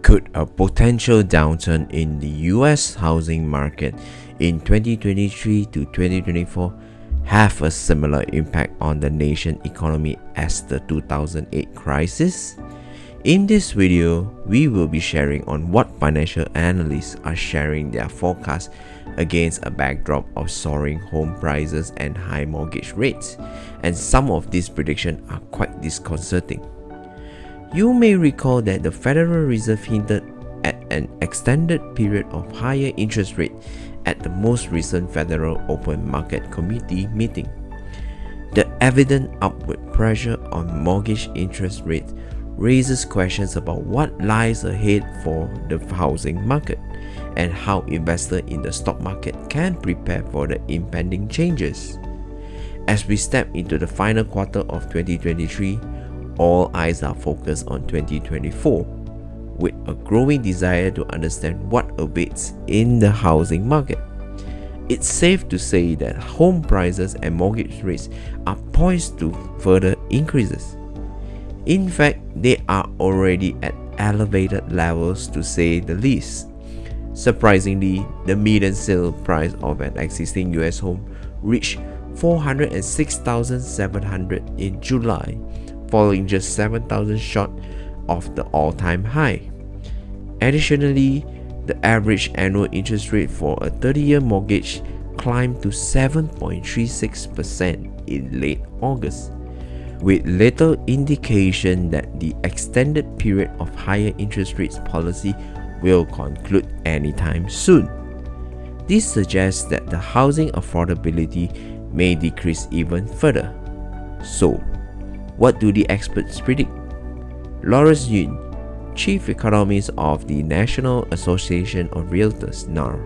Could a potential downturn in the US housing market in 2023 to 2024 have a similar impact on the nation's economy as the 2008 crisis? In this video, we will be sharing on what financial analysts are sharing their forecast against a backdrop of soaring home prices and high mortgage rates, and some of these predictions are quite disconcerting. You may recall that the Federal Reserve hinted at an extended period of higher interest rate at the most recent Federal Open Market Committee meeting. The evident upward pressure on mortgage interest rates raises questions about what lies ahead for the housing market and how investors in the stock market can prepare for the impending changes. As we step into the final quarter of 2023, all eyes are focused on 2024, with a growing desire to understand what awaits in the housing market. It's safe to say that home prices and mortgage rates are poised to further increases. In fact, they are already at elevated levels to say the least. Surprisingly, the median sale price of an existing US home reached $406,700 in July, falling just $7,000 short of the all-time high. Additionally, the average annual interest rate for a 30-year mortgage climbed to 7.36% in late August, with little indication that the extended period of higher interest rates policy will conclude anytime soon. This suggests that the housing affordability may decrease even further. So, what do the experts predict? Lawrence Yun, Chief Economist of the National Association of Realtors (NAR),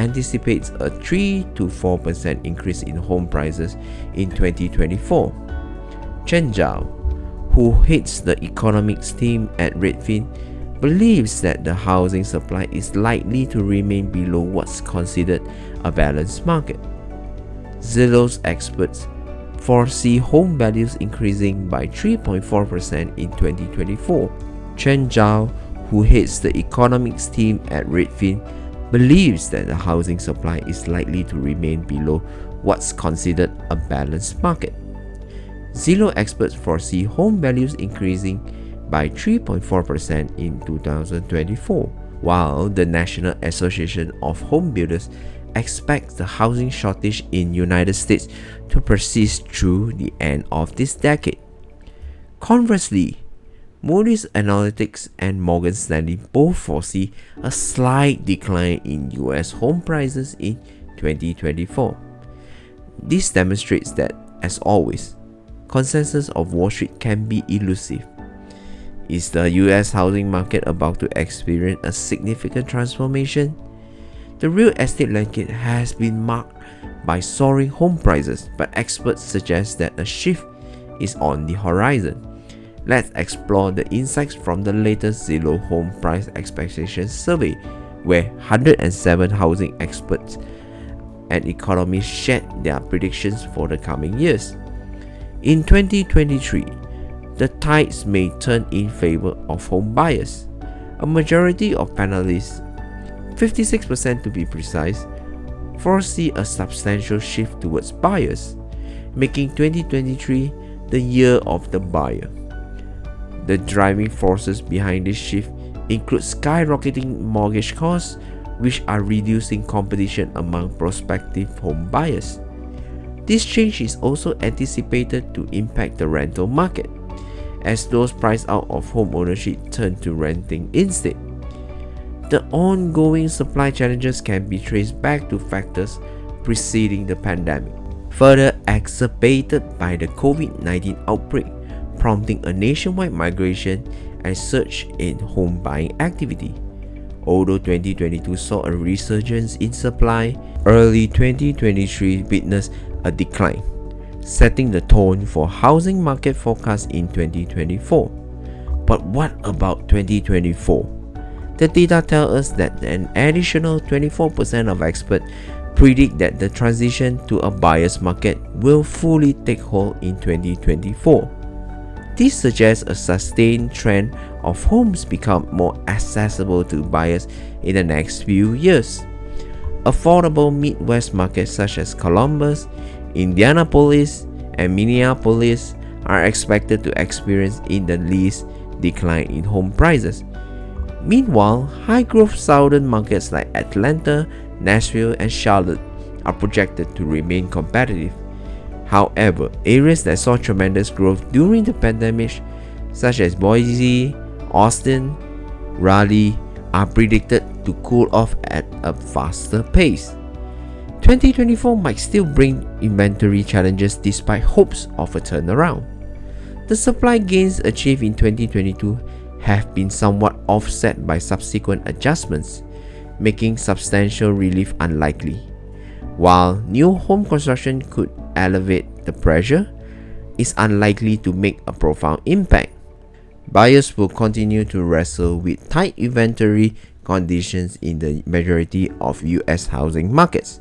anticipates a 3 to 4% increase in home prices in 2024. Chen Zhao, who heads the economics team at Redfin, believes that the housing supply is likely to remain below what's considered a balanced market. Zillow's experts foresee home values increasing by 3.4% in 2024. Chen Zhao, who heads the economics team at Redfin, believes that the housing supply is likely to remain below what's considered a balanced market. Zillow experts foresee home values increasing by 3.4% in 2024, while the National Association of Home Builders expects the housing shortage in the United States to persist through the end of this decade. Conversely, Moody's Analytics and Morgan Stanley both foresee a slight decline in US home prices in 2024. This demonstrates that, as always, consensus of Wall Street can be elusive. Is the US housing market about to experience a significant transformation? The real estate landscape has been marked by soaring home prices, but experts suggest that a shift is on the horizon. Let's explore the insights from the latest Zillow Home Price Expectations Survey, where 107 housing experts and economists shared their predictions for the coming years. In 2023, the tides may turn in favor of home buyers. A majority of panelists, 56% to be precise, foresee a substantial shift towards buyers, making 2023 the year of the buyer. The driving forces behind this shift include skyrocketing mortgage costs, which are reducing competition among prospective home buyers. This change is also anticipated to impact the rental market, as those priced out of home ownership turn to renting instead. The ongoing supply challenges can be traced back to factors preceding the pandemic, further exacerbated by the COVID-19 outbreak, prompting a nationwide migration and surge in home buying activity. Although 2022 saw a resurgence in supply, early 2023 witnessed a decline, setting the tone for housing market forecasts in 2024. But what about 2024? The data tell us that an additional 24% of experts predict that the transition to a buyer's market will fully take hold in 2024. This suggests a sustained trend of homes become more accessible to buyers in the next few years. Affordable Midwest markets such as Columbus, Indianapolis, and Minneapolis are expected to experience in the least decline in home prices. Meanwhile, high-growth southern markets like Atlanta, Nashville, and Charlotte are projected to remain competitive. However, areas that saw tremendous growth during the pandemic, such as Boise, Austin, Raleigh, are predicted to cool off at a faster pace. 2024 might still bring inventory challenges despite hopes of a turnaround. The supply gains achieved in 2022 have been somewhat offset by subsequent adjustments, making substantial relief unlikely. While new home construction could elevate the pressure, it's unlikely to make a profound impact. Buyers will continue to wrestle with tight inventory conditions in the majority of US housing markets.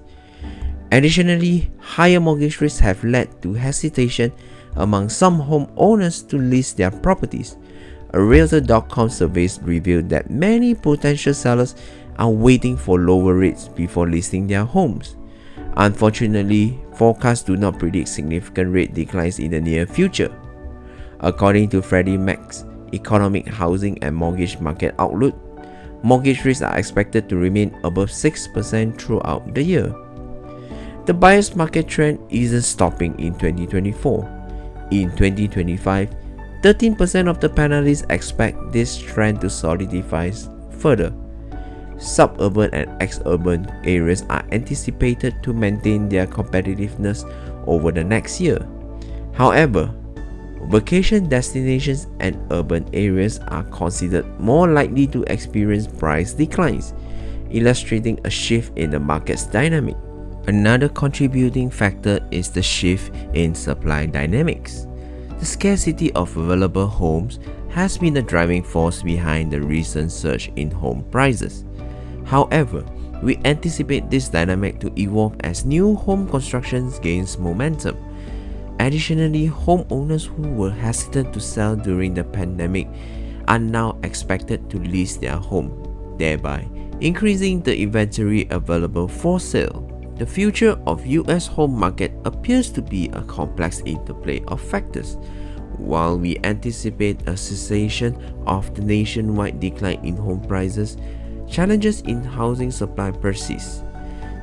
Additionally, higher mortgage rates have led to hesitation among some homeowners to list their properties. A Realtor.com survey revealed that many potential sellers are waiting for lower rates before listing their homes. Unfortunately, forecasts do not predict significant rate declines in the near future. According to Freddie Mac's Economic Housing and Mortgage Market Outlook, mortgage rates are expected to remain above 6% throughout the year. The buyer's market trend isn't stopping in 2024. In 2025, 13% of the panelists expect this trend to solidify further. Suburban and ex-urban areas are anticipated to maintain their competitiveness over the next year. However, vacation destinations and urban areas are considered more likely to experience price declines, illustrating a shift in the market's dynamic. Another contributing factor is the shift in supply dynamics. The scarcity of available homes has been the driving force behind the recent surge in home prices. However, we anticipate this dynamic to evolve as new home construction gains momentum. Additionally, homeowners who were hesitant to sell during the pandemic are now expected to list their home, thereby increasing the inventory available for sale. The future of US home market appears to be a complex interplay of factors. While we anticipate a cessation of the nationwide decline in home prices, challenges in housing supply persist.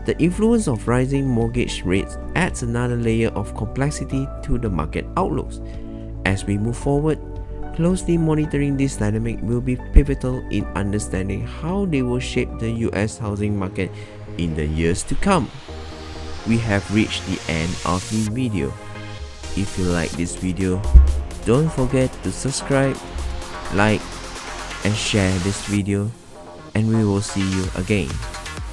The influence of rising mortgage rates adds another layer of complexity to the market outlooks. As we move forward, closely monitoring this dynamic will be pivotal in understanding how they will shape the US housing market in the years to come. We have reached the end of the video. If you like this video, don't forget to subscribe, like, and share this video, and we will see you again.